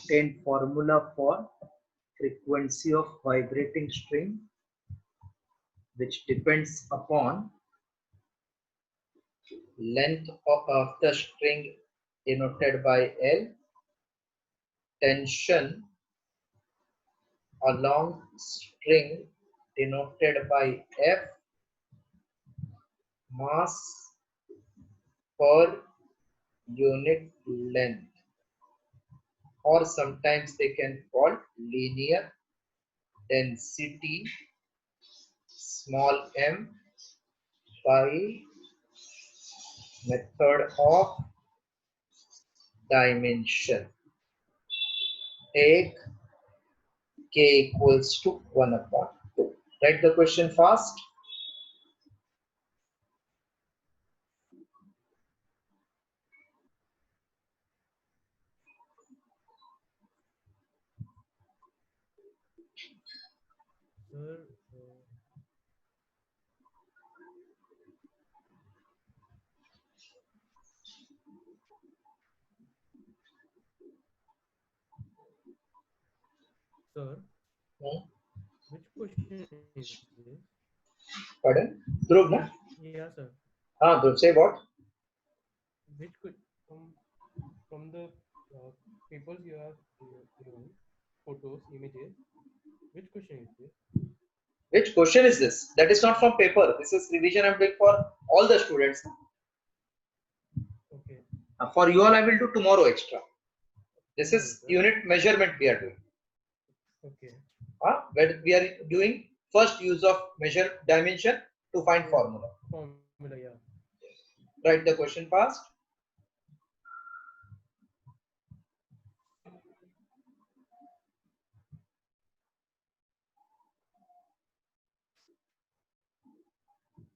obtain formula for frequency of vibrating string, which depends upon length of the string denoted by L, tension along string denoted by F, mass per unit length, or sometimes they can call linear density small m by method of dimension. Take k equals to 1 upon 2. Write the question fast. Sir, sir, which question is this? Pardon? Dhruv, na? Yeah, sir. Dhruv, say what? Which could from the papers you have given, photos, images. Which question is this? Which question is this? That is not from paper. This is revision I'm doing for all the students. Okay. For you all, I will do tomorrow extra. This Tomorrow, is sir. unit measurement we are doing. Okay. Where we are doing first use of measure dimension to find Yeah. formula. Formula, yeah. Write the question fast.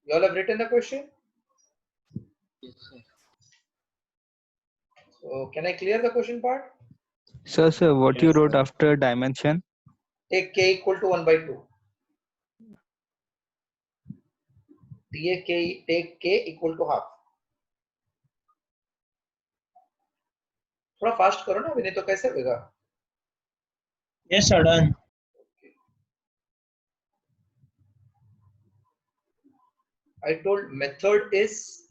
You all have written the question? Yes, sir. So can I clear the question part? Sir, what you Yes, wrote sir. after dimension? Take k equal to 1 by 2. Take k equal to half. थोड़ा fast करो ना, अभी नहीं तो कैसे होगा? Yes, sir. Done. I told method is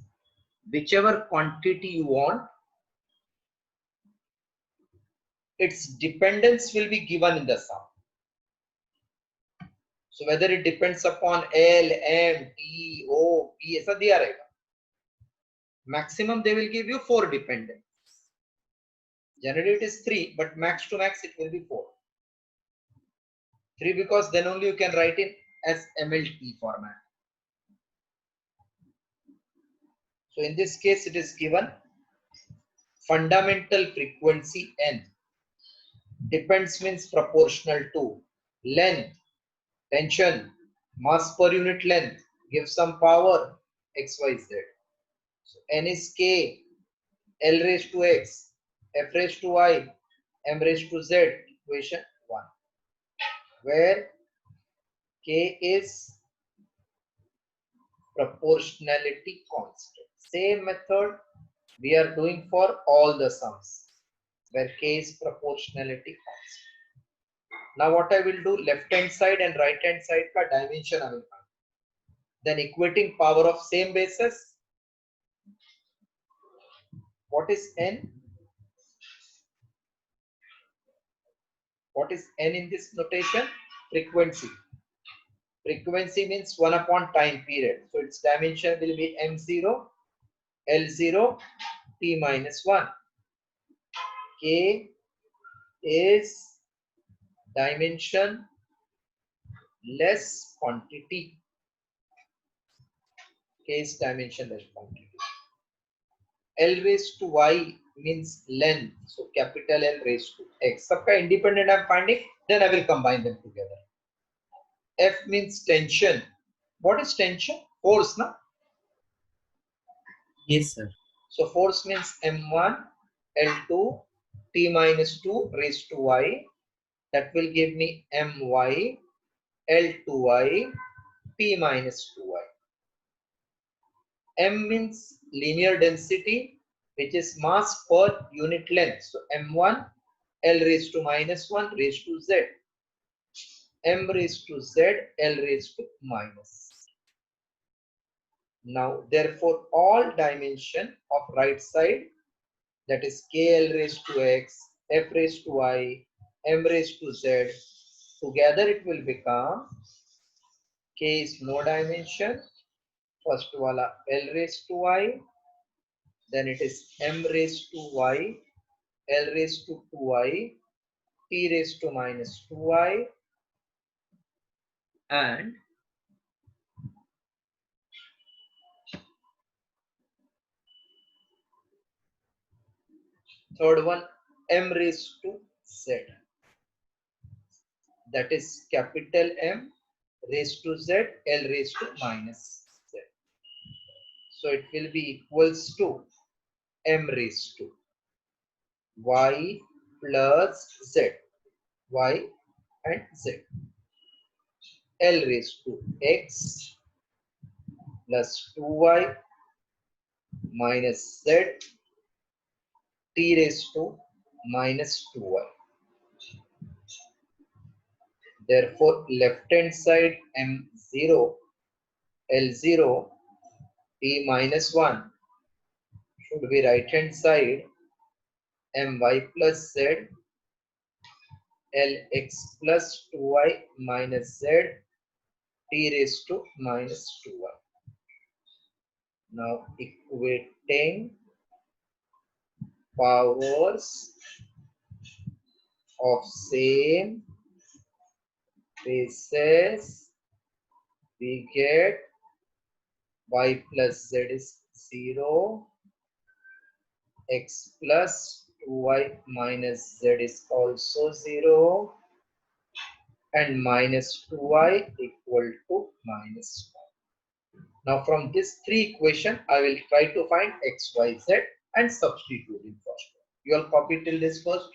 whichever quantity you want, its dependence will be given in the sum. So whether it depends upon L, M, T, O, P, ऐसा दिया रहेगा. Maximum they will give you 4 dependents. Generally it is 3, but max to max it will be 4. 3 because then only you can write in as MLT format. So in this case it is given fundamental frequency N. Depends means proportional to length, tension, mass per unit length, give some power, XYZ. So N is K, L raised to X, F raised to Y, M raised to Z, equation 1. Where K is proportionality constant. Same method we are doing for all the sums, where K is proportionality constant. Now what I will do, left hand side and right hand side ka dimension I will find. Then equating power of same basis. What is N? What is N in this notation? Frequency. Frequency means 1 upon time period. So its dimension will be M0, L0, T minus 1. K is dimension less quantity. K is dimension less quantity. L raised to Y means length. So capital L raised to X. Sabka independent I am finding, then I will combine them together. F means tension. What is tension? Force, na? Yes, sir. So force means M1, L2, T minus 2 raised to Y. That will give me My, L2Y, T minus 2Y. M means linear density, which is mass per unit length. So M1 L raised to minus 1 raised to z. M raised to z, L raised to minus. Now, therefore, all dimension of right side, that is KL raised to x, F raised to y, M raised to z, together it will become K is no dimension. First wala L raised to y, then it is M raised to y, L raised to 2y, T raised to minus 2y, and third one M raised to z. That is capital M raised to z, L raised to minus z. So it will be equals to M raised to y plus z, y and z. L raised to x plus 2y minus z, t raised to minus 2y. Therefore, left hand side M0, L0, t minus 1 should be right hand side My plus z, Lx plus 2y minus z, t raised to minus 2y. Now equating powers of same bases, we get y plus z is 0, x plus 2y minus z is also 0, and minus 2y equal to minus 1. Now from this three equation, I will try to find x, y, z and substitute in first. You all copy till this first.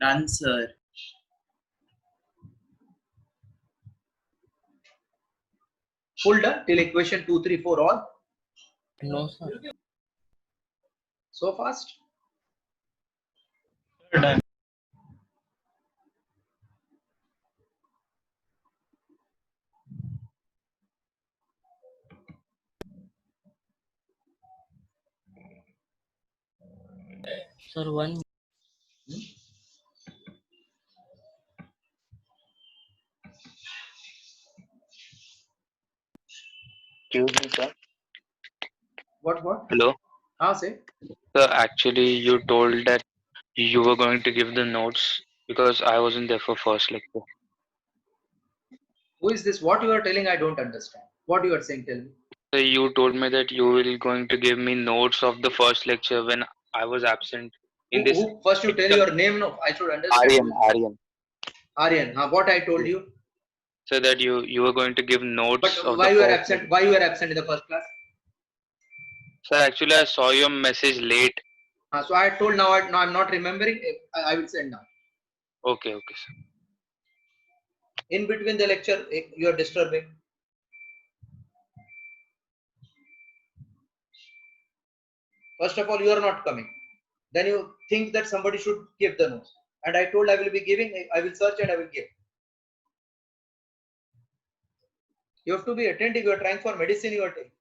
Done, sir. Full done till equation 2, 3, 4 all. No, sir. So fast. Done. Sir, one. Excuse me, sir. What? Hello. Say. Sir, actually, you told that you were going to give the notes because I wasn't there for first lecture. Who is this? What you are telling, I don't understand. What you are saying, tell me. So you told me that you will going to give me notes of the first lecture when I was absent in this. Who? First you tell your name, no, I should understand. Aryan. Aryan, what I told you? said that you were going to give notes But of why the you are first absent? lecture. Why you are absent in the first class? Sir, actually, I saw your message late. So I told now. Now I'm not remembering. I will send now. Okay, okay, sir. In between the lecture, you are disturbing. First of all, you are not coming. Then you think that somebody should give the notes. And I told I will be giving. I will search and I will give. You have to be attentive. You are trying for medicine. You are taking.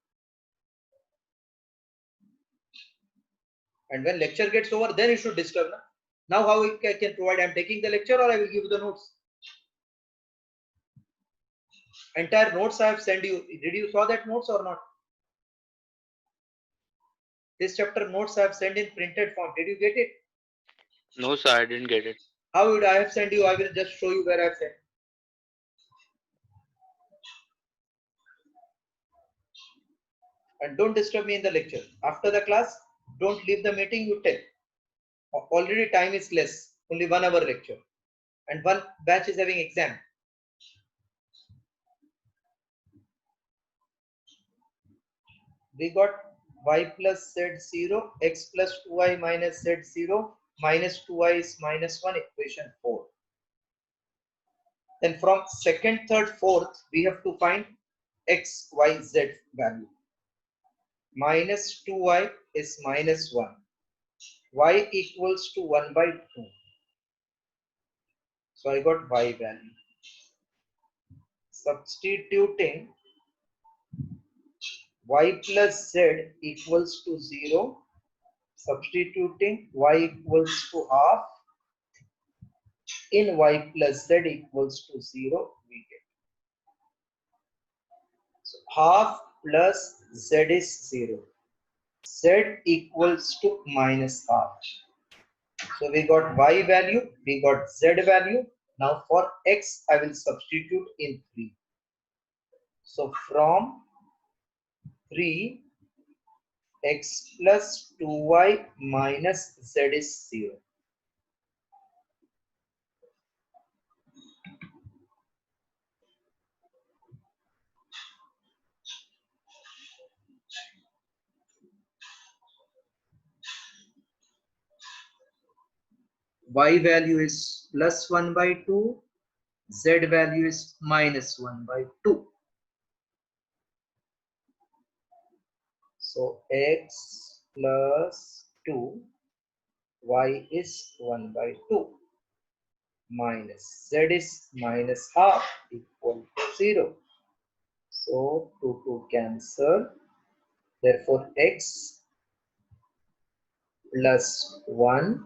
And when lecture gets over, then you should disturb. Now how I can provide? I am taking the lecture or I will give you the notes. Entire notes I have sent you. Did you saw that notes or not? This chapter notes I have sent in printed form. Did you get it? No, sir, I didn't get it. How would I have sent you? I will just show you where I have sent. And don't disturb me in the lecture. After the class, don't leave the meeting. You tell. Already time is less. Only 1 hour lecture. And one batch is having exam. We got y plus z0, x plus 2y minus z0, minus 2y is minus 1, equation 4. Then from second, third, fourth, we have to find x, y, z value. Minus 2y is minus 1. Y equals to 1 by 2. So I got y value. Substituting y plus z equals to 0. Substituting y equals to half in y plus z equals to 0, we get. So half plus z is 0. Z equals to minus half. So we got y value, we got z value. Now for x, I will substitute in 3. So from 3, x plus 2y minus z is 0. Y value is plus 1 by 2, z value is minus 1 by 2. So x plus 2, y is 1 by 2, minus z is minus half, equal to 0. So 2 cancel. Therefore x plus 1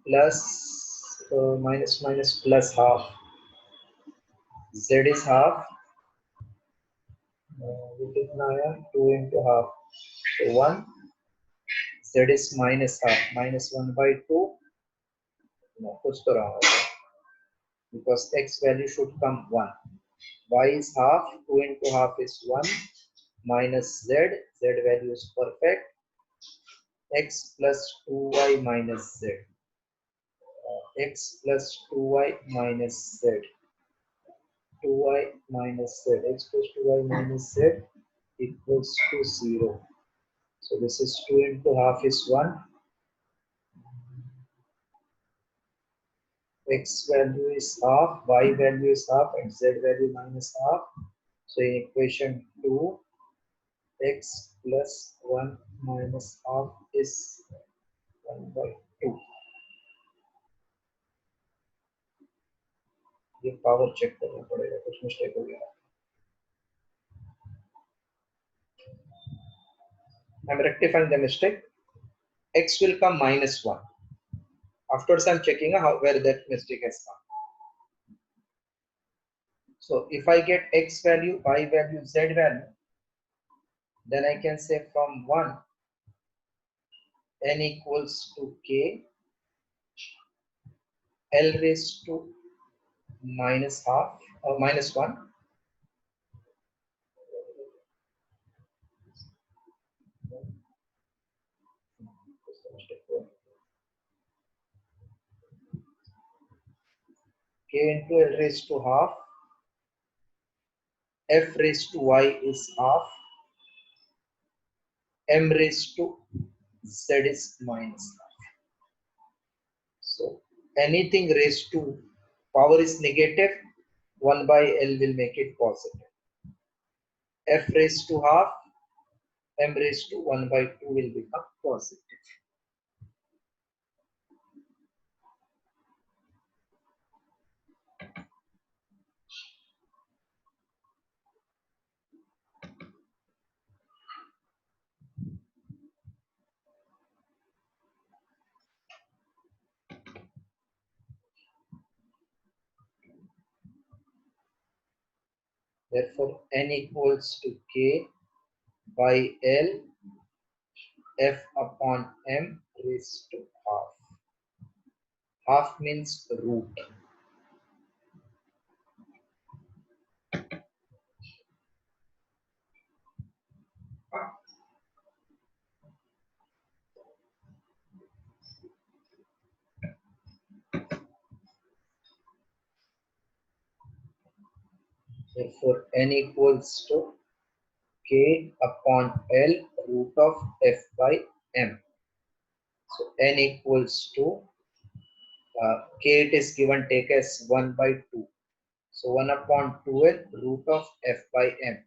plus minus minus plus half. Z is half. कितना आया 2 into half. So 1. Z is minus half. Minus 1 by 2. No, कुछ तो wrong होगा. Because x value should come 1. Y is half. 2 into half is 1. Minus z. Z value is perfect. X plus 2y minus z. X plus 2y minus z. 2y minus z. X plus 2y minus z equals to 0. So this is 2 into half is 1. X value is half, y value is half, and z value minus half. So in equation 2, x plus 1 minus half is 1 by 2. ये power check करना पड़ेगा, कुछ mistake हो गया. I'm rectifying the mistake. X will come minus 1. Afterwards, I'm checking where that mistake has come. So if I get x value, y value, z value, then I can say from 1, n equals to k, L raised to minus half or minus 1. K into L raised to half f raised to y is half, m raised to z is minus half. So anything raised to power is negative, 1 by L will make it positive. F raised to half, m raised to 1 by 2 will become positive. Therefore, n equals to k by L f upon m raised to half. Half means root. Therefore, n equals to k upon L root of f by m. So n equals to k, it is given, take as 1 by 2. So 1 upon 2l root of f by m.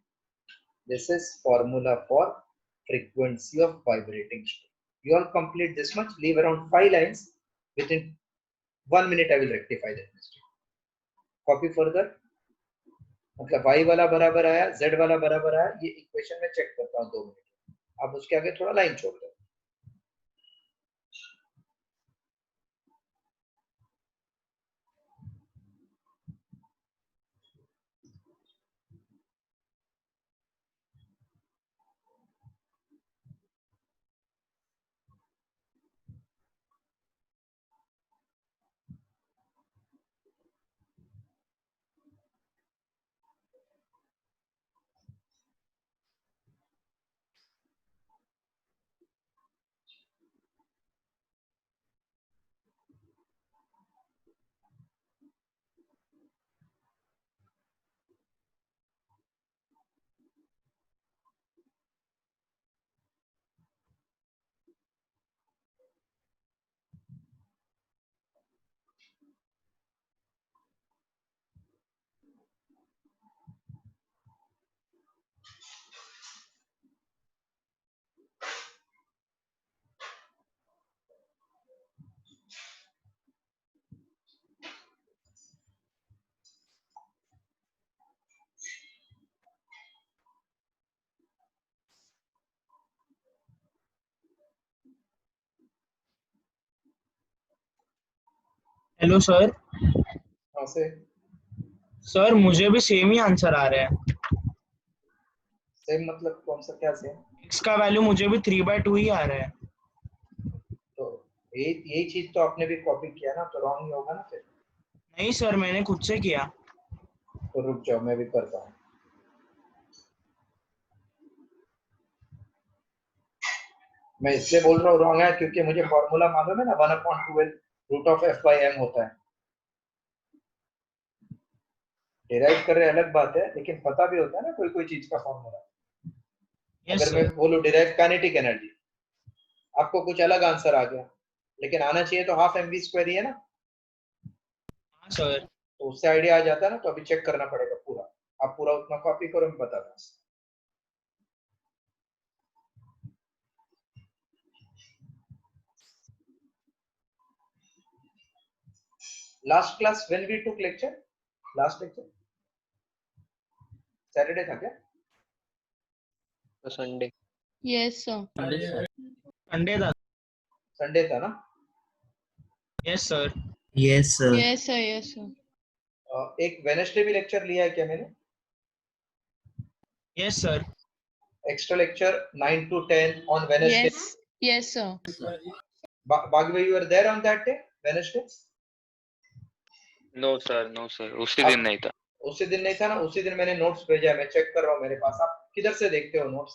This is formula for frequency of vibrating string. You all complete this much, leave around 5 lines. Within 1 minute I will rectify that mistake. Copy further. मतलब y वाला बराबर आया, z वाला बराबर आया, ये equation में check करता हूँ 2 मिनट. अब उसके आगे थोड़ा लाइन छोड़ दो. Hello sir. हाँ से सर मुझे भी सेम ही आंसर आ रहा है. सेम मतलब कौन सा, क्या सेम? x का वैल्यू मुझे भी 3/2 ही आ रहा है. तो यही चीज तो आपने भी कॉपी किया ना, तो रॉन्ग ही होगा ना फिर. नहीं सर, मैंने खुद से किया. तो रुक जाओ, मैं भी करता हूँ. मैं इसलिए बोल रहा हूँ रॉन्ग है क्योंकि मुझे फॉर्मूला मालूम है ना, 1/12 root of f by m होता है. डिराइव कर रहे अलग बात है, लेकिन पता भी होता है ना कोई कोई चीज का फॉर्मूला. यस अगर मैं सर. बोलूं डिराइव काइनेटिक एनर्जी, आपको कुछ अलग आंसर आ गया, लेकिन आना चाहिए तो हाफ mv स्क्वायर ही है ना. हाँ सर. तो उससे आइडिया आ जाता है ना. तो अभी चेक करना पड़ेगा पूरा. आप पूरा उतना कॉपी करो, मैं बता दूं. Last class when we took lecture, last lecture Saturday था क्या? संडे. Yes, sir. संडे था. संडे था ना. Yes sir. Yes, sir. Yes, sir. Yes, sir. एक वेडनेसडे भी लेक्चर लिया है क्या मैंने? Yes sir. Extra lecture 9 to 10 on Wednesday. Yes. Yes, sir. Bhagway, you were there on that day, Wednesday? No sir उसी दिन नहीं था. उसी दिन नहीं था ना. उसी दिन मैंने नोट्स भेजा है, मैं चेक कर रहा हूँ मेरे पास. आप किधर से देखते हो नोट्स?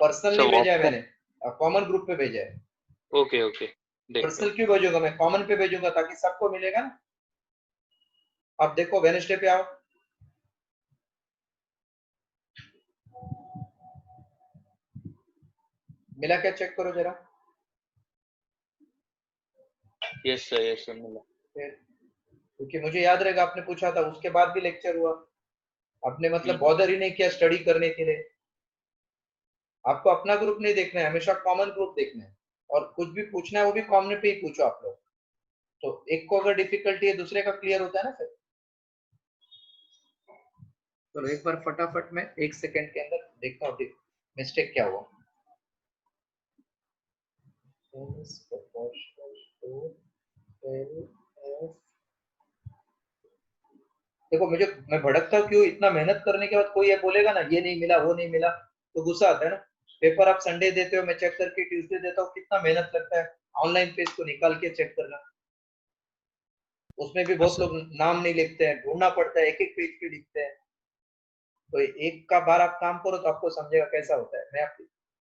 पर्सनल नहीं भेजा है मैंने, कॉमन ग्रुप पे भेजा है. ओके पर्सनल क्यों भेजूंगा मैं? कॉमन पे भेजूंगा ताकि सबको मिलेगा ना. आप देखो वेडनेसडे पे आओ. मिला क्या चेक करो जरा। Yes sir, मिला. फिर क्योंकि मुझे याद रहेगा आपने पूछा था, उसके बाद भी लेक्चर हुआ, आपने मतलब बॉदर ही नहीं किया स्टडी करने के लिए। आपको अपना ग्रुप नहीं देखना है, हमेशा कॉमन ग्रुप देखना है, और कुछ भी पूछना है वो भी कॉमन पे ही पूछो आप लोग। तो एक को अगर डिफिकल्टी है दूसरे का क्लियर होता है ना फिर। चलो एक बार फटाफट में 1 सेकंड के अंदर देखता हूँ मिस्टेक क्या हुआ। देखो मुझे, मैं भड़कता क्यों, इतना मेहनत करने के बाद कोई ये बोलेगा ना ये नहीं मिला वो नहीं मिला तो गुस्सा आता है ना। पेपर आप संडे देते हो, मैं चेक करके ट्यूसडे देता हूँ, कितना मेहनत लगता है ऑनलाइन पेज को निकाल के चेक करना। उसमें भी बहुत लोग नाम नहीं लिखते हैं, ढूंढना पड़ता है, एक एक पेज पे लिखते हैं। तो एक का बार आप काम करो तो आपको समझेगा कैसा होता है। मैं आप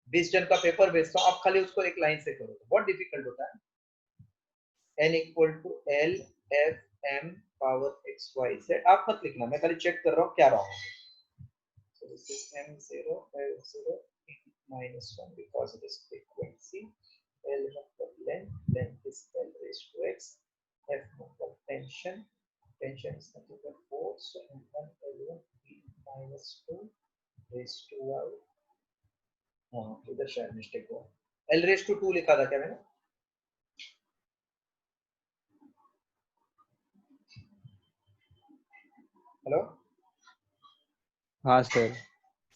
20 जन का पेपर भेजता हूँ, आप खाली उसको एक लाइन से करो तो बहुत डिफिकल्ट होता है। n equal to L F M power X Y Z, आप मत लिखना, मैं खाली चेक कर रहा हूँ क्या रहा हूँ। So this is m0 l0 minus 1 because it is frequency. L मतलब length is l raised to x. F मतलब tension is nothing but force, so m1 l1 b minus 2 raised to y. हाँ इधर शायद mistake हुआ, l raised to 2 लिखा था क्या मैंने? हेलो, हाँ सर.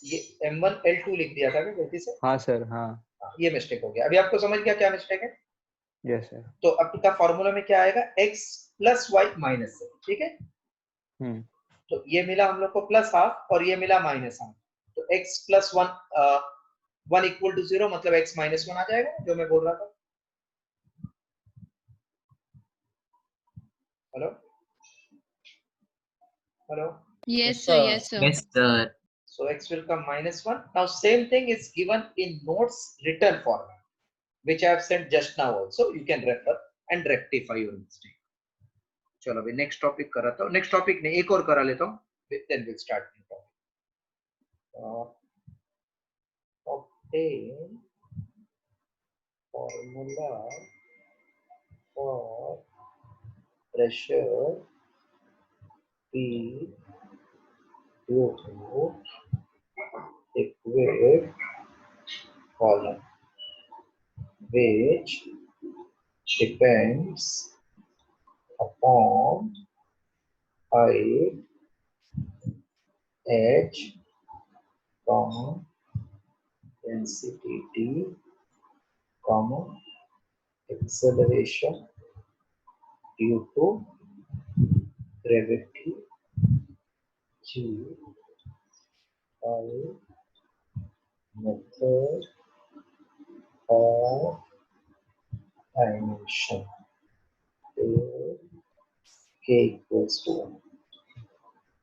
ये m1 l2 लिख दिया था क्या गलती से? हाँ सर. हाँ. ये मिस्टेक हो गया। अभी आपको समझ गया क्या मिस्टेक है? Yes sir. तो अब का फॉर्मूला में क्या आएगा, x प्लस वाई माइनस से, ठीक है। तो ये मिला हम लोग को प्लस हाफ और ये मिला माइनस हाफ, तो x प्लस 1 इक्वल टू 0 मतलब x माइनस 1 आ जाएगा, जो मैं बोल रहा था। Hello hello, Yes, sir. Yes, sir. Yes, sir. so x will come -1. Now same thing is given in notes written format, which I have sent just now also. You can refer and rectify your mistake. चलो अभी next topic कराता हूँ, next topic नहीं एक और करा लेता हूँ, then we'll start new topic. Obtain formula for pressure P due to liquid column, which depends upon height h, density d, acceleration due to gravity g by method of dimension k equals to 1.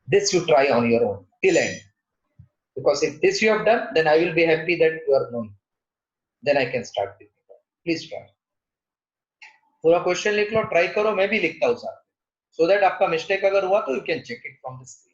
This you try on your own till end, because if this you have done, then I will be happy that you are knowing. Then I can start with it. Please try. पूरा question लिख लो, try करो, मैं भी लिखता हूँ साथ, so that आपका mistake अगर हुआ तो you can check it from the screen.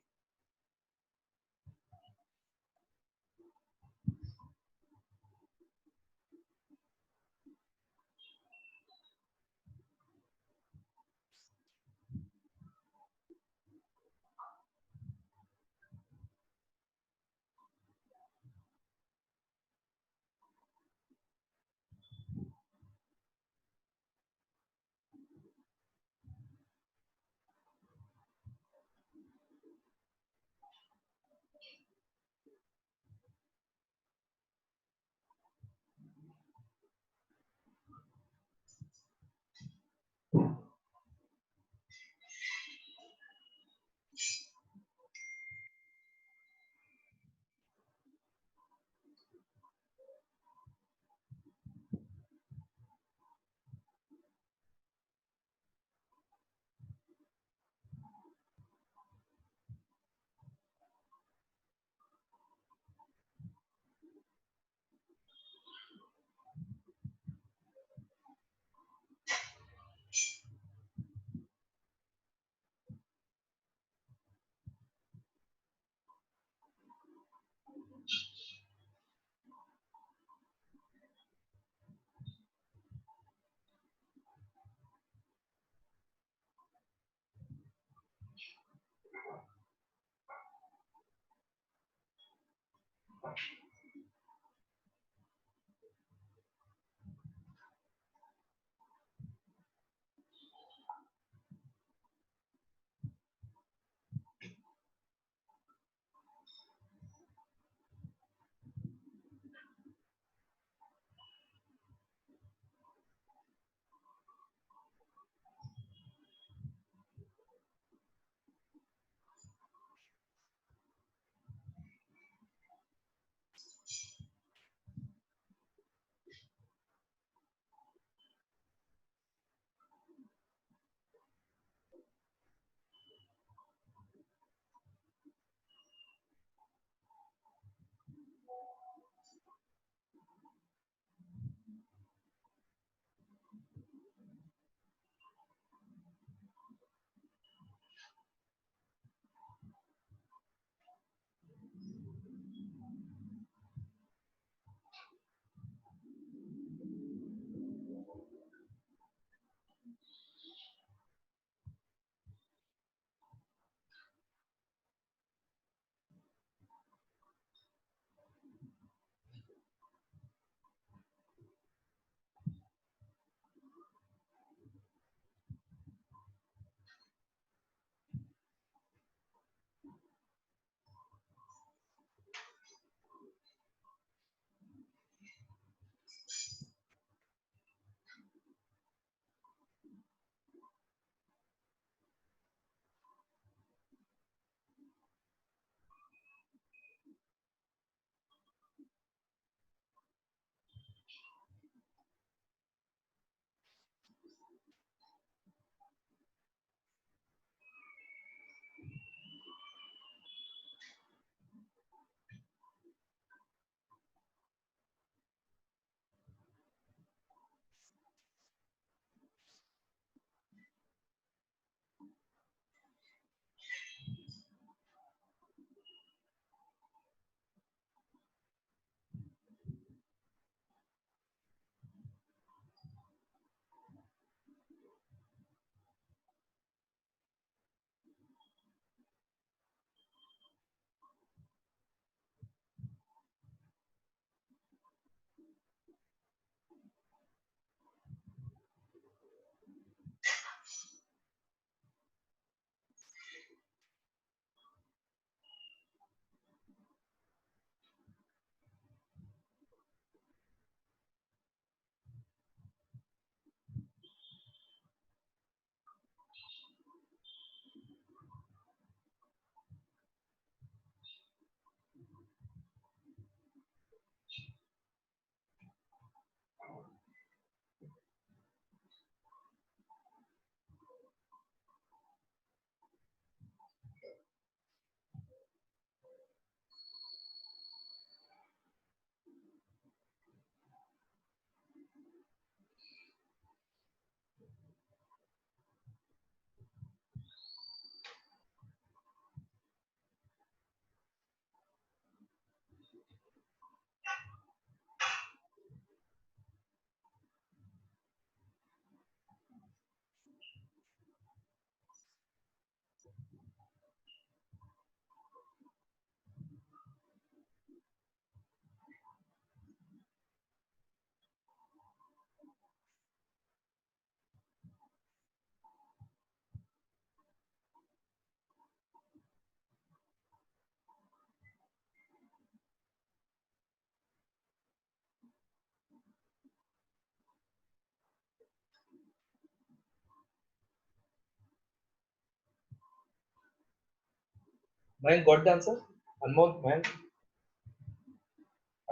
Mayank got the answer? Anmol, Mayank?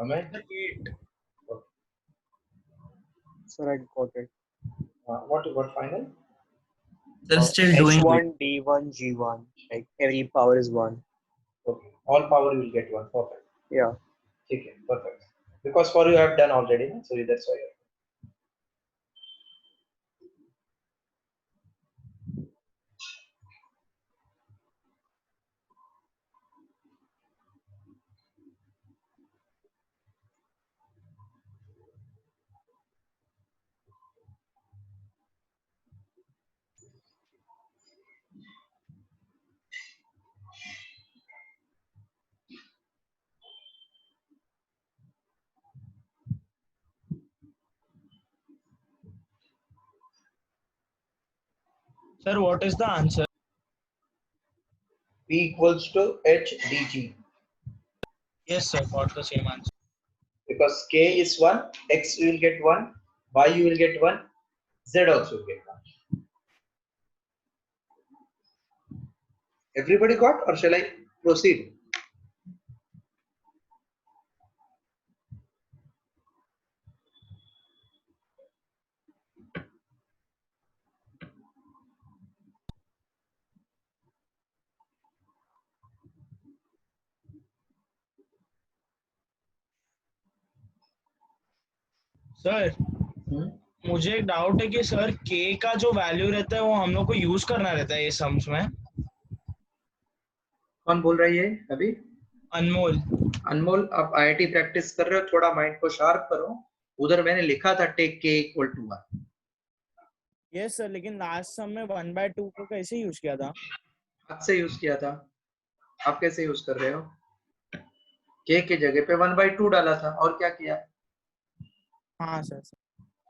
Amen? Sir, I got it. What you got final? They're still doing it. H1, D1, G1. Like every power is 1. Okay. All power you will get 1. Perfect. Yeah. Okay, perfect. Because for you I have done already, no? So that's why. Sir, what is the answer? P equals to H dg. Yes, sir, got the same answer. Because K is 1, X you will get 1, Y you will get 1, Z also will get 1. Everybody got, or shall I proceed? Sir मुझे एक doubt है कि sir के का जो value रहता है वो हम लोग को यूज करना रहता है ये सम्स में. कौन बोल रही है अभी? अनमोल. अनमोल, आप आईआईटी प्रैक्टिस कर रहे हो, थोड़ा माइंड को शार्प करो. उधर मैंने लिखा था टेक के इक्वल टू 1. यस सर, लेकिन लास्ट सम में 1/2 को कैसे यूज किया था? हाथ से यूज किया था. आप कैसे यूज कर रहे हो? के जगह पे 1/2 डाला था और क्या किया? हाँ सर.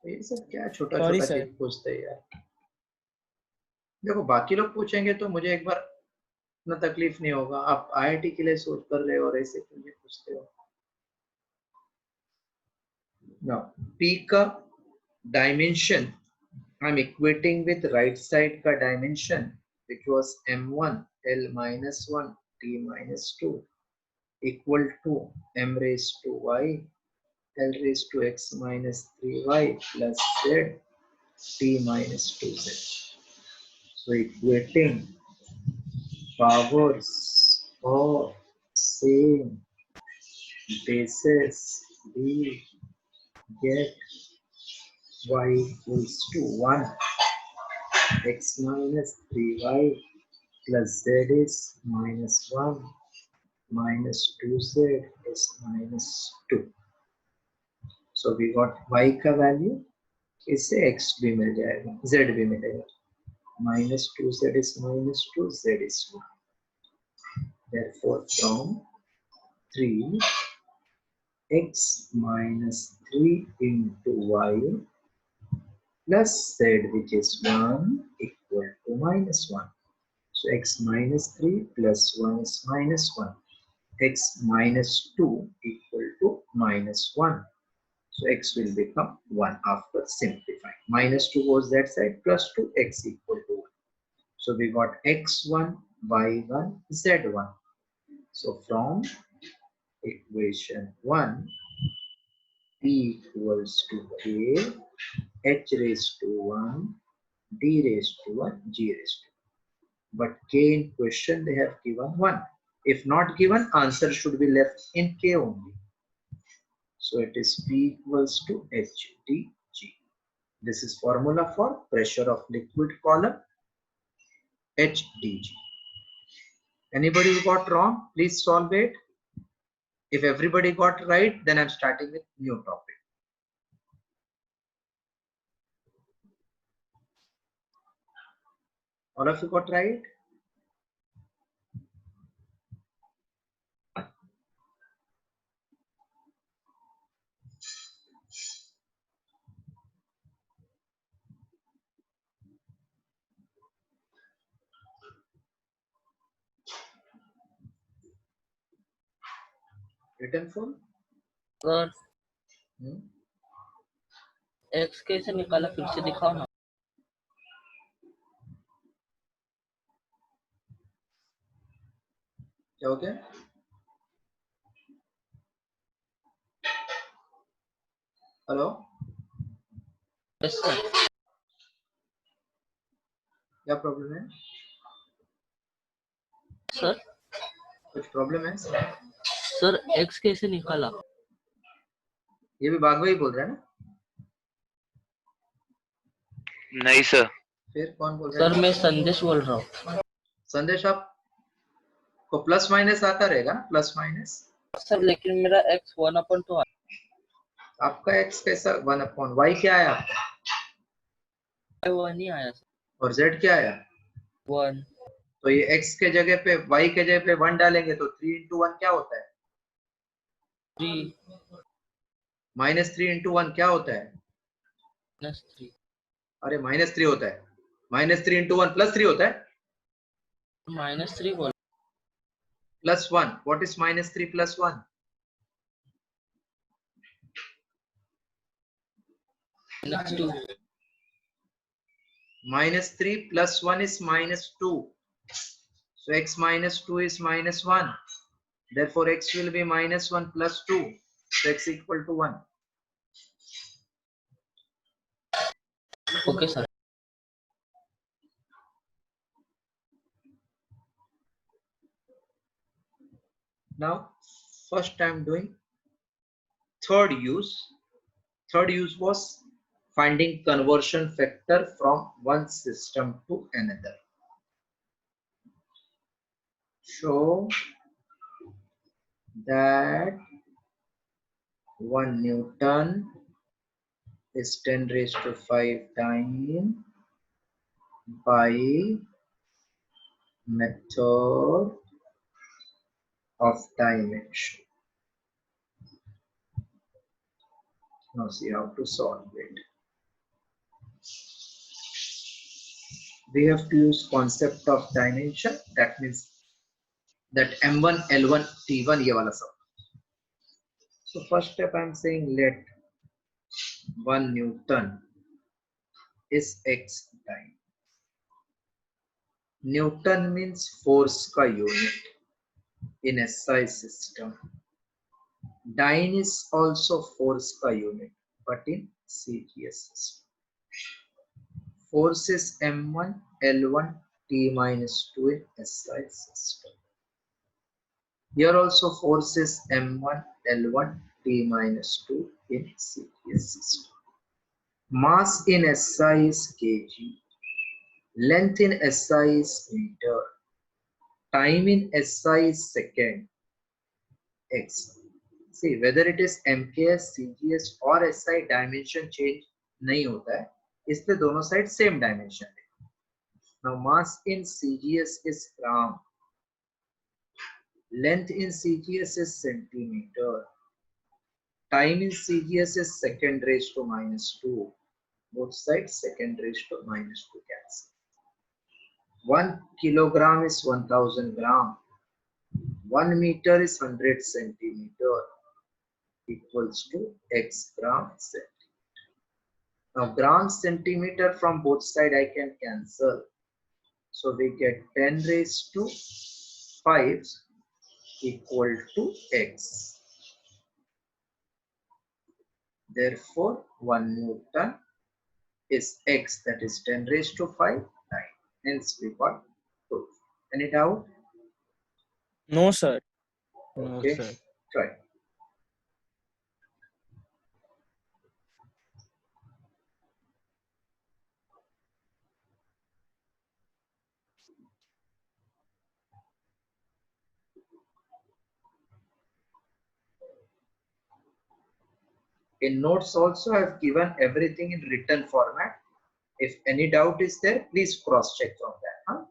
ये सब क्या छोटा छोटा चीज पूछते हैं यार. देखो बाकी लोग पूछेंगे तो मुझे एक बार इतना तकलीफ नहीं होगा. आप आईआईटी के लिए सोच कर रहे हो और ऐसे क्यों मुझे पूछते हो? Now P का dimension I'm equating with right side का dimension which was m1 L minus 1 T minus 2 equal to m raised to y L raised to x minus 3y plus z T minus 2z. So equating powers of same basis we get y equals to 1 x minus 3y plus z is minus 1 minus 2z is minus 2. So we got y का value, इससे x भी मिल जाएगा, z भी मिलेगा. Minus 2z is minus 2, z is 1. Therefore from 3 x minus 3 into y plus z which is 1 equal to minus 1. So x minus 3 plus 1 is minus 1. X minus 2 equal to minus 1. So x will become 1 after simplifying. Minus 2 goes that side, plus 2, x equal to 1. So we got x1, y1, z1. So from equation 1, p equals to k, h raised to 1, d raised to 1, g raised to 1. But k in question they have given 1. If not given, answer should be left in k only. So it is P equals to HdG. This is formula for pressure of liquid column, HdG. Anybody who got wrong, please solve it. If everybody got right, then I'm starting with new topic. All of you got right? Written full? Sir x कैसे निकाला फिर से दिखाओ ना. क्या हो गया? Hello, yes sir. क्या प्रॉब्लम है? सर कुछ प्रॉब्लम है? सर एक्स कैसे निकाला? ये भी भागवत ही बोल रहा है ना? नहीं सर. फिर कौन बोल रहा सर है? मैं संदेश बोल रहा हूँ। संदेश, आपको प्लस माइनस आता रहेगा ना? प्लस माइनस सर लेकिन मेरा एक्स 1/2 आया। आपका एक्स कैसा 1/, वाई क्या आया आपका? 1 ही आया सर। और जेड क्या आया? 1 तो ये x के जगह पे y के जगह पे 1 डालेंगे तो 3 इंटू 1 क्या होता है? 3 -3 इंटू 1 क्या होता है? -3 अरे -3 होता है। -3 इंटू 1 +3 होता है। -3 बोल +1, what is -3 + 1? -2 -3 + 1 is -2. So x -2 is -1. Therefore x will be -1 + 2. So x equal to 1. Okay sir. Now first I am doing third use. Third use was finding conversion factor from one system to another. Show that 1 Newton is 10⁵ times by method of dimension. Now see how to solve it. We have to use concept of dimension. That means that m1, l1, t1 ये वाला सब. So first step I am saying let 1 Newton is x time. Newton means force का unit in SI system. Dyne is also force का unit, but in CGS system. Force is m1, l1, t-2 in SI system. Here also force is m1, l1, t-2 in CGS system. Mass in SI is kg. Length in SI is meter. Time in SI is second. X. See whether it is MKS, CGS or SI dimension change नहीं होता है, इसलिए दोनों side same dimension है. Now mass in CGS is gram. Length in CGS is centimeter. Time in CGS is (2). Both sides (2) cancel. 1 kilogram is 1000 gram. 1 meter is 100 centimeter equals to x gram centimeter. Now gram centimeter from both sides I can cancel. So we get 10⁵ equal to x. Therefore 1 Newton is x, that is 10⁵ time. Hence we got proof. Any doubt? No, sir. No, Okay, sir. try. In notes also I have given everything in written format. If any doubt is there, please cross check from that. Huh?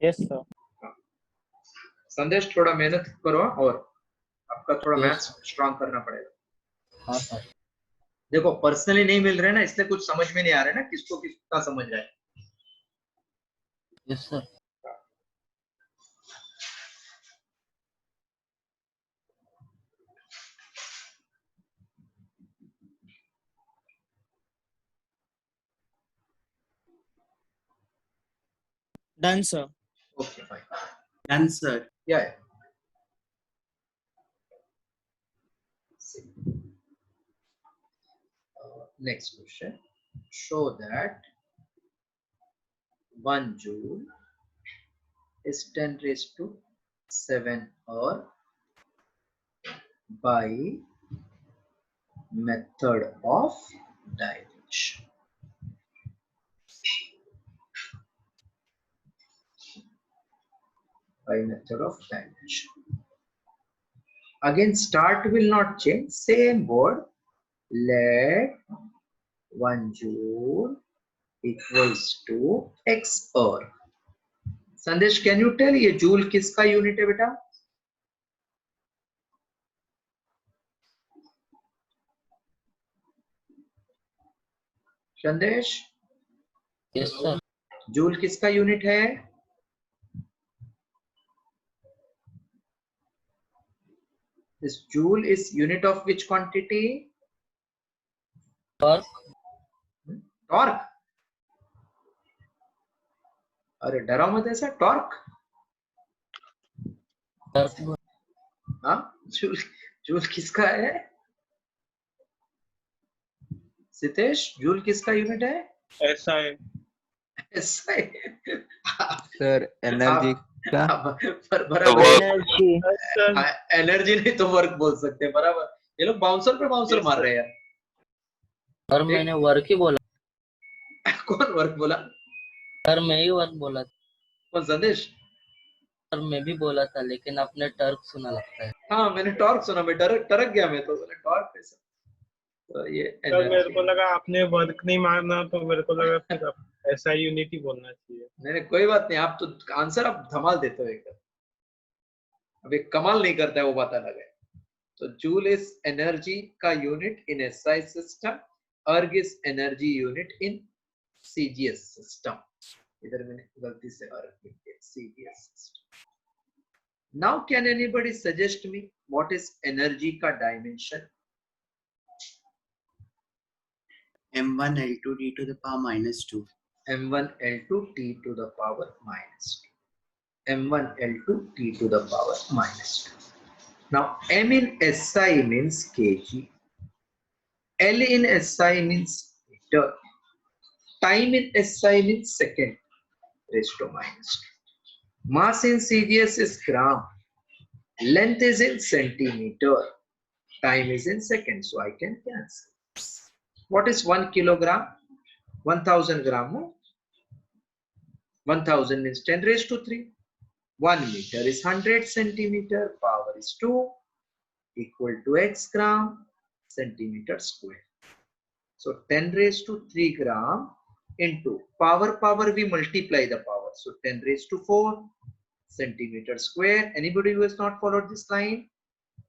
Yes, sir. संदेश थोड़ा मेहनत करो और आपका थोड़ा Yes. Maths strong करना पड़ेगा. हाँ सर। देखो पर्सनली नहीं मिल रहे ना, इसलिए कुछ समझ में नहीं आ रहा है ना, किसको कितना समझ रहा है. Yes sir. Done, sir. Okay, fine. Done, sir. Yeah. Next question. Show that 1 joule is 10 raised to 7 or by method of dimension. By method of dimension. Again, start will not change. Same word. Let 1 joule equals to x or. संदेश, can you tell ये joule किसका unit है बेटा? संदेश, Yes, sir. Joule किसका unit है? This joule is unit of which quantity? Torque. Torque. अरे डरा मत ऐसा. टॉर्क. Torque. हाँ, जूल जूल किसका है? सितेश, जूल किसका यूनिट है? ऐसा है SI. सर एनर्जी का बराबर. सर। एनर्जी नहीं तो वर्क बोल सकते हैं. बराबर. ये लोग बाउंसर पे बाउंसर मार रहे हैं. सर मैंने वर्क ही बोला. कौन वर्क बोला? सर मैं ही वर्क बोला. कौन? संदेश. सर मैं भी बोला था लेकिन आपने टर्क सुना लगता है. हाँ, मैंने टॉर्क सुना. मैं टरक गया. मैं तो टॉर्क कैसा. तो ये सर मेरे को लगा आपने वर्क नहीं मारना तो मेरे को लगा फिर ऐसा यूनिट ही बोलना चाहिए. नहीं, कोई बात नहीं. आप तो आंसर आप धमाल देते हो एकदम. अब एक कमाल नहीं करता है वो बात अलग है. तो जूल इज एनर्जी का यूनिट इन एसआई सिस्टम. अर्ग is energy unit in CGS system. इधर मैंने गलती से अर्ग लिख दिया. CGS system. Now can anybody suggest me what is energy का dimension? m1 l2 t to the power minus 2. m1 l2 t to the power minus 2. m1 l2 t to the power minus 2. Now m in SI means kg. L in SI means meter. Time in SI means second raised to minus 2. Mass in CGS is gram. Length is in centimeter. Time is in seconds, so I can cancel. What is 1 kilogram? 1000 gram. No? 1000 means 10 raised to 3. 1 meter is 100 centimeter. Power is 2 equal to x gram centimeter square. So 10 raised to 3 gram into power we multiply the power. So 10 raised to 4 centimeter square. Anybody who has not followed this line?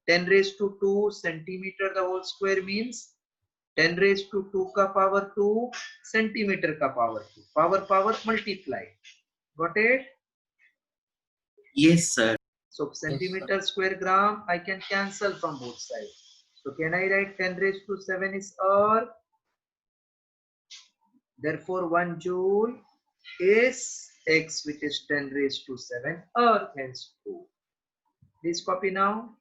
10 raised to 2 centimeter the whole square means 10 raised to 2 का power 2 centimeter का power 2. Power multiply. Got it? Yes, sir. So centimeter square gram I can cancel from both sides. So can I write 10 raised to 7 is erg? Therefore 1 joule is x, which is 10 raised to 7 erg, hence 2. Please copy now.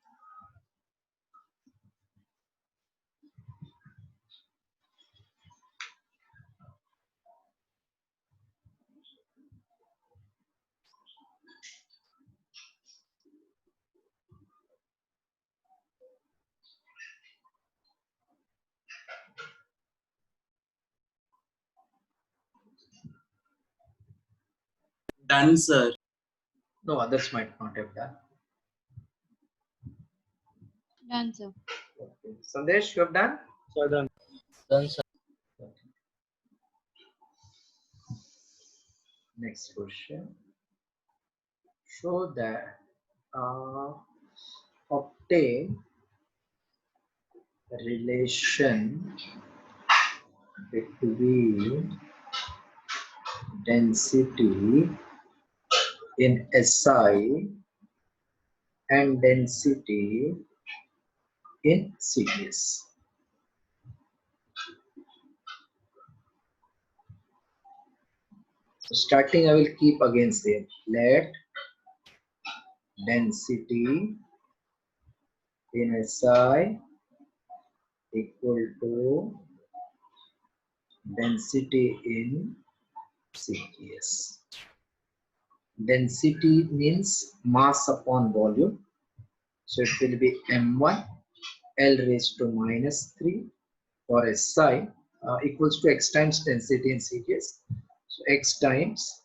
Done, sir. No, others might not have done. Done, sir. Okay. Sandesh, you have done? So done. Done, sir. Next question. Show that obtain relation between density in SI and density in CDS. So starting I will keep against them. Let density in SI equal to density in CGS. Density means mass upon volume. So it will be M1 L raised to minus 3 for SI equals to X times density in CGS. So X times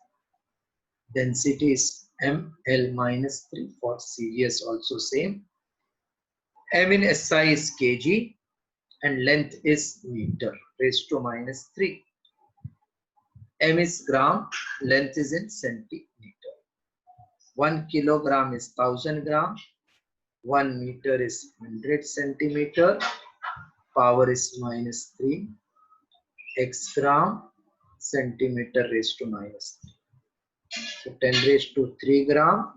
density is ML minus 3 for CGS also same. M in SI is kg and length is meter raised to minus 3. M is gram, length is in centimeter. 1 kilogram is 1000 gram. 1 meter is 100 centimeter. Power is minus 3. X gram centimeter raised to minus 3. So 10 raised to 3 gram.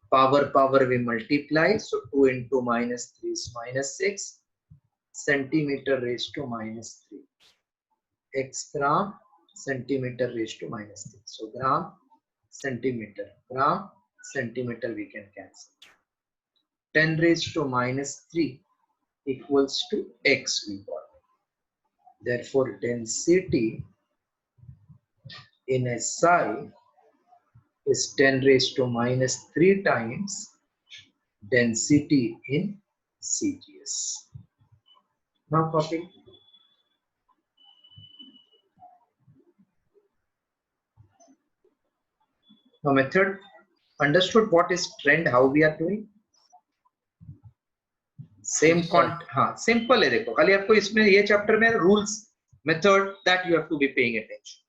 Power we multiply. So 2 into minus 3 is minus 6. Centimeter raised to minus 3. X gram centimeter raised to minus 3. So gram centimeter we can cancel. 10 raised to minus 3 equals to X we got. Therefore, density in SI is 10 raised to minus 3 times density in CGS. Now copy. Now method, understood what is trend, how we are doing? Same हाँ simple है देखो खाली आपको इसमें ये chapter में rules method that you have to be paying attention.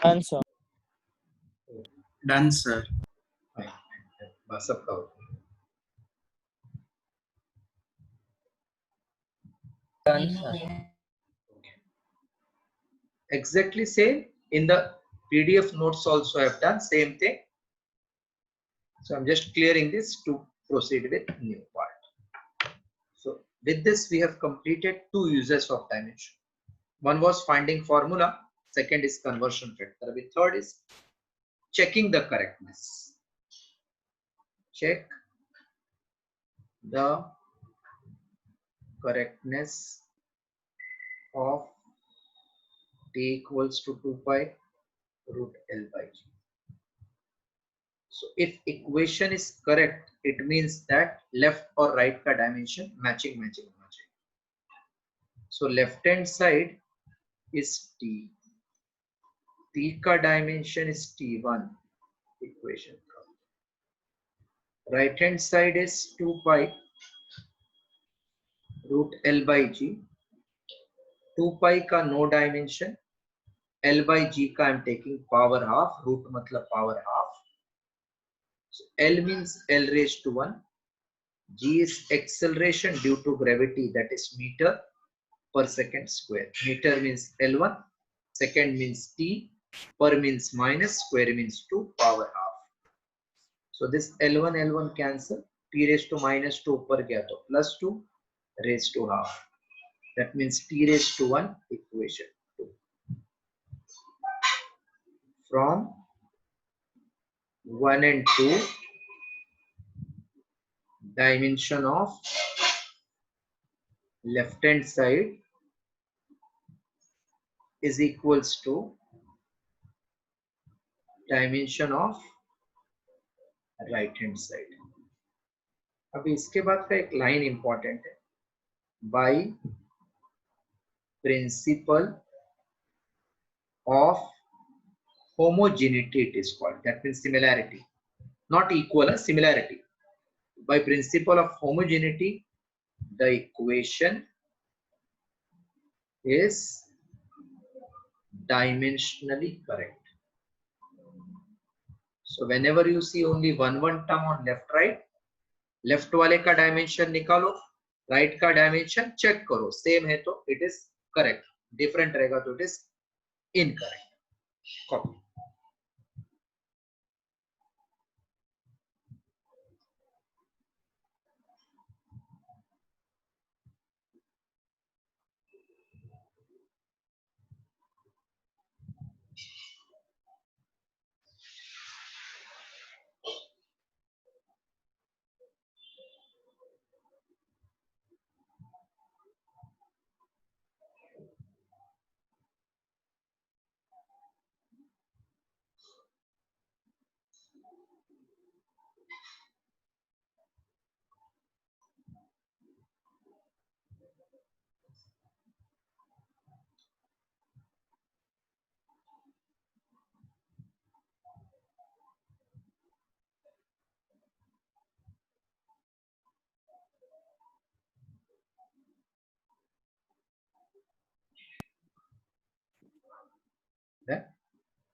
Done, sir. Done, sir. बस सबका होता है. Done, sir. Exactly same in the PDF notes also I have done same thing. So I'm just clearing this to proceed with new part. So with this we have completed 2 uses of dimension. One was finding formula, second is conversion factor, the third is checking the correctness. Check the correctness of t equals to 2 pi root L by G. So if equation is correct, it means that left or right ka dimension matching. So left hand side is t. T ka dimension is t1 equation. Right hand side is 2 pi root L by G. 2 pi ka no dimension. L by G ka I am taking power half. Root matlab power half. So L means L raised to 1. G is acceleration due to gravity, that is meter per second square. Meter means L1. Second means T. Per means minus. Square means 2. Power half. So this L1 cancel. T raised to minus 2 per gaya to plus 2 raised to half. That means T raised to 1 equation 2. From 1 and 2, dimension of left hand side is equals to dimension of right hand side. अभी इसके बाद का एक line important है. By principle of homogeneity it is called. That means similarity, not equal, similarity. By principle of homogeneity, the equation is dimensionally correct. So whenever you see only one term on left right, left वाले का dimension निकालो, right का dimension check करो, same है तो it is correct, different रहेगा तो it is incorrect. Copy.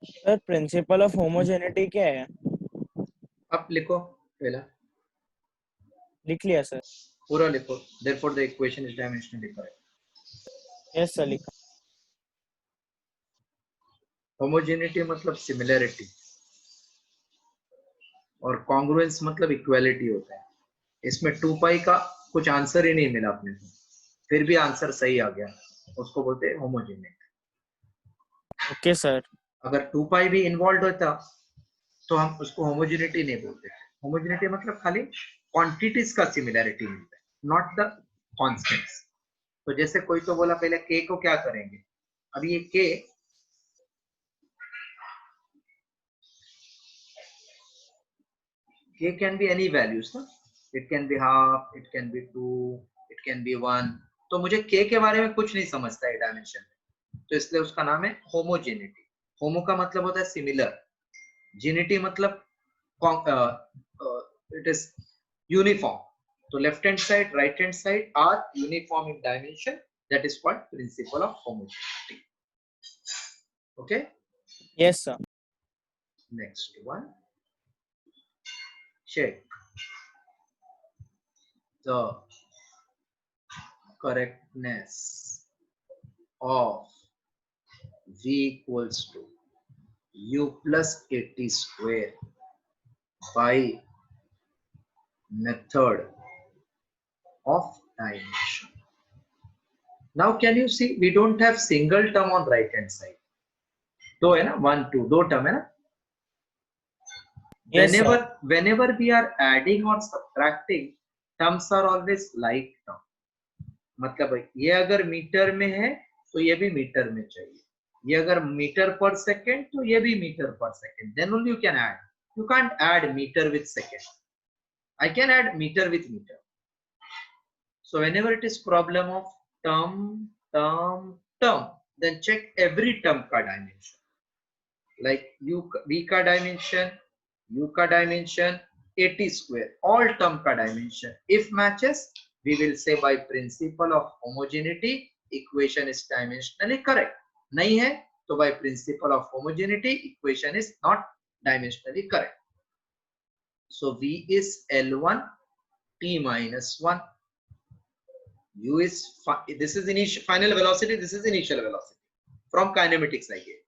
Sir principal of homogeneity क्या है? अब लिखो पहला, लिख लिया सर। पूरा लिखो। therefore the equation is dimensionally correct। Yes sir लिखा। होमोजेनिटी मतलब सिमिलरिटी और कॉन्ग्रुएंस मतलब इक्वालिटी होता है। इसमें 2 पाई का कुछ आंसर ही नहीं मिला अपने को, फिर भी आंसर सही आ गया, उसको बोलते हैं होमोजेनिटी। Okay sir. अगर 2 पाई भी इन्वॉल्व होता तो हम उसको होमोजेनिटी नहीं बोलते। होमोजेनिटी मतलब खाली क्वांटिटीज का सिमिलरिटी मिलता है, नॉट द कॉन्स्टेंट्स। तो जैसे कोई तो बोला पहले के को क्या करेंगे, अब ये के कैन बी एनी वैल्यूज ना, it can be half, it can be 2, it can be 1। तो मुझे के बारे में कुछ नहीं समझता है डायमेंशन में, तो इसलिए उसका नाम है होमोजेनिटी। होमो का मतलब होता है सिमिलर, जेनिटी मतलब इट इज यूनिफॉर्म। तो left hand side, right hand side are uniform in dimension, that is called principle of homogeneity. Okay, yes sir. next one, check the correctness of v equals to u plus 80 square by method of dimension. Now can you see we don't have single term on right hand side, दो है ना, 1 2 दो term है ना। Yes, whenever we are adding or subtracting, terms are always like term। मतलब ये अगर metre में है तो ये भी मीटर में चाहिए, ये अगर मीटर पर सेकेंड तो ये भी मीटर पर second, then only you can add। You can't add meter with second। I can add meter with meter। So whenever it is problem of term, then check every term का dimension, like v का dimension, u का dimension, 80 square, all term का dimension। If matches, we will say by principle of homogeneity equation is dimensionally correct। नहीं है तो by principle of homogeneity equation is not dimensionally correct। So v is L1 t minus 1, u is this is initial final velocity, this is initial velocity from kinematics I gave।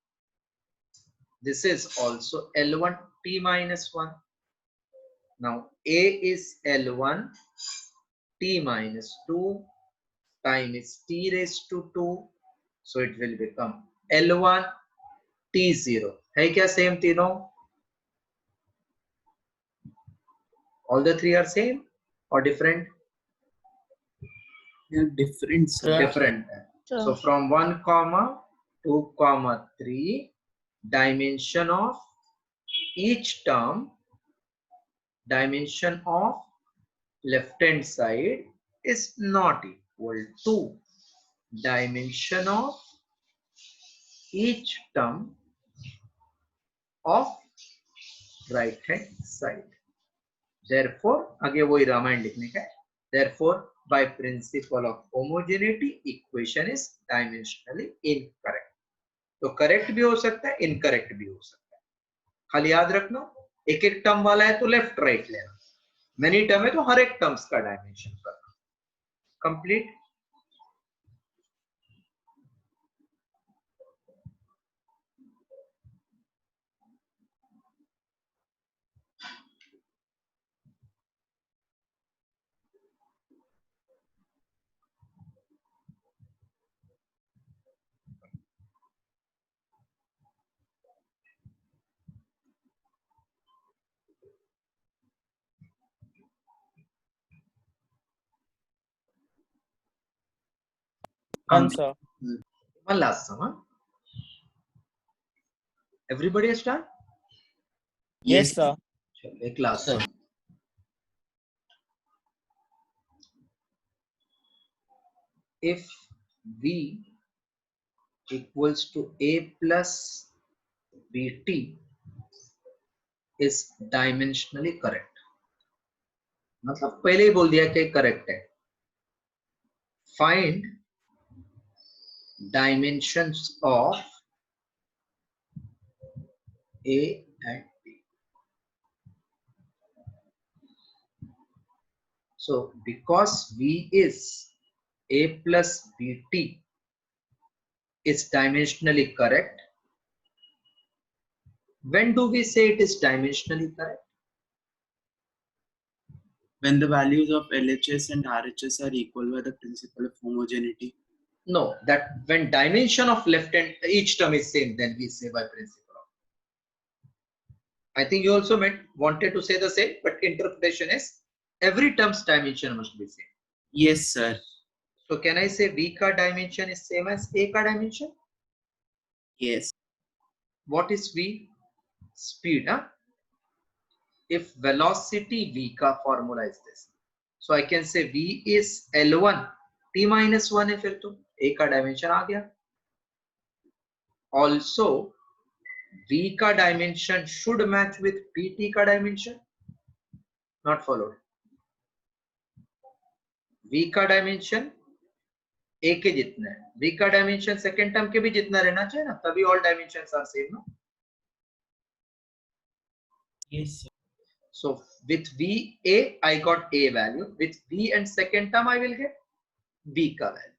This is also L1 t minus 1। Now a is L1 t minus 2 times t raised to 2, so it will become L1 t0। है क्या same तीनों? All the three are same or different? They are different, sir. Different। So from 1 comma 2 comma 3, dimension of each term, dimension of left hand side is not equal to dimension of each term of right hand side। Therefore आगे वही रामायण लिखने का है। Therefore by principle of homogeneity equation is dimensionally incorrect। तो correct भी हो सकता है, इनकरेक्ट भी हो सकता है। खाली याद रखना, एक एक टर्म वाला है तो लेफ्ट राइट लेना, मेनी टर्म है तो हर एक टर्म्स का डायमेंशन करना। complete? Done, sir. One last sum, huh? Everybody has done? Yes, sir. चलो, एक last Sir. sum. If V equals to A plus BT is dimensionally correct. मतलब पहले ही बोल दिया कि करेक्ट है. Find dimensions of A and B. So because V is A plus BT is dimensionally correct, when do we say it is dimensionally correct? When the values of LHS and RHS are equal by the principle of homogeneity. No, that when dimension of left and each term is same, then we say by principle of. I think you also wanted to say the same, but interpretation is every term's dimension must be same. Yes, sir. So can I say V ka dimension is same as A ka dimension? Yes. What is V? Speed, huh? If velocity V ka formula is this, so I can say V is L1 T minus 1 है फिर तो A का dimension आ गया. Also V का dimension should match with PT का dimension. Not followed. V का dimension A के जितना है, V का dimension second term के भी जितना रहना चाहिए ना, तभी all dimensions are same, no? Yes, sir. So with VA I got A value, with V and second term I will get B ka value.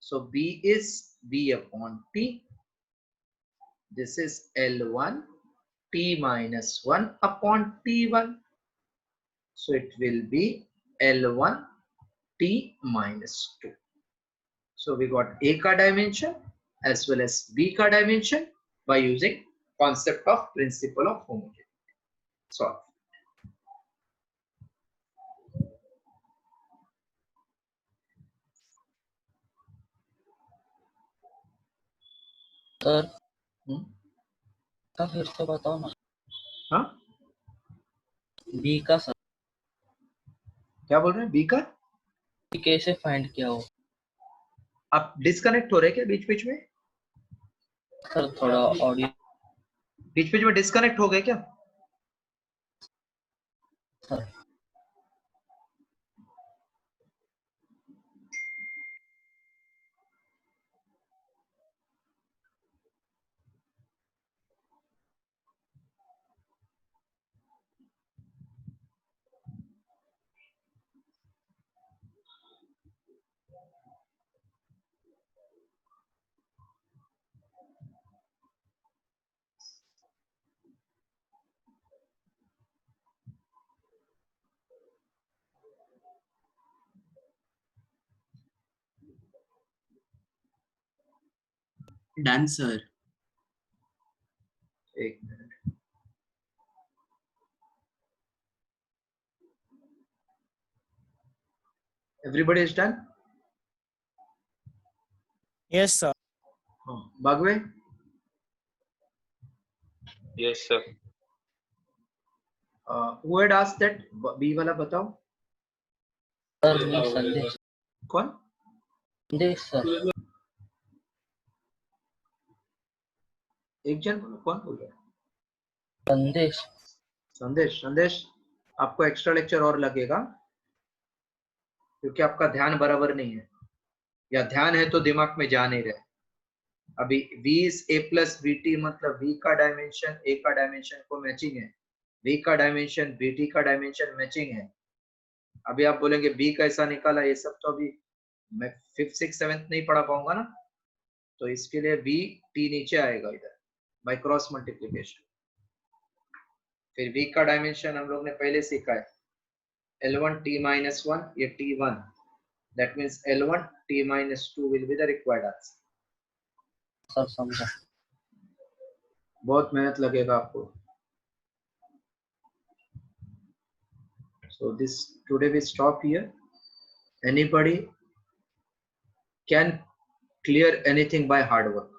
So B is V upon T. This is L1 T minus 1 upon T1. So it will be L1 T minus 2. So we got A ka dimension as well as B ka dimension by using concept of principle of homogeneity. Solve. Sir का फिर से बताओ ना. हाँ B का sir क्या बोल रहे हैं? B का कैसे फाइंड किया हो आप डिस्कनेक्ट हो रहे क्या बीच बीच में? सर? थोड़ा ऑडियो बीच बीच में डिस्कनेक्ट हो गए क्या? सर. Done, sir. एक minute. Everybody is done? Yes, sir. Bagwe? Yes, sir. Who had asked that? B वाला बताओ. सर मैं संदेश कौन? संदेश सर. एक जन बोलो, कौन बोल रहा है? संदेश. संदेश आपको एक्स्ट्रा लेक्चर और लगेगा क्योंकि आपका ध्यान बराबर नहीं है, या ध्यान है तो दिमाग में जा नहीं रहा. अभी V is A plus BT मतलब V का डायमेंशन A का डायमेंशन को मैचिंग है, V का डायमेंशन BT का डायमेंशन मैचिंग है. अभी आप बोलेंगे बी कैसा निकाला, ये सब तो अभी मैं 5th 6th 7th नहीं पढ़ा पाऊंगा ना, तो इसके लिए बी टी नीचे आएगा इधर बाय क्रॉस मल्टीप्लीकेशन। फिर बी का डायमेंशन हम लोग ने पहले सीखा है, L1 t minus 1, ये T1, that means L1 t minus 2 will be the required answer. सब समझा। बहुत मेहनत लगेगा आपको। So this today we stop here. Anybody can clear anything by hard work.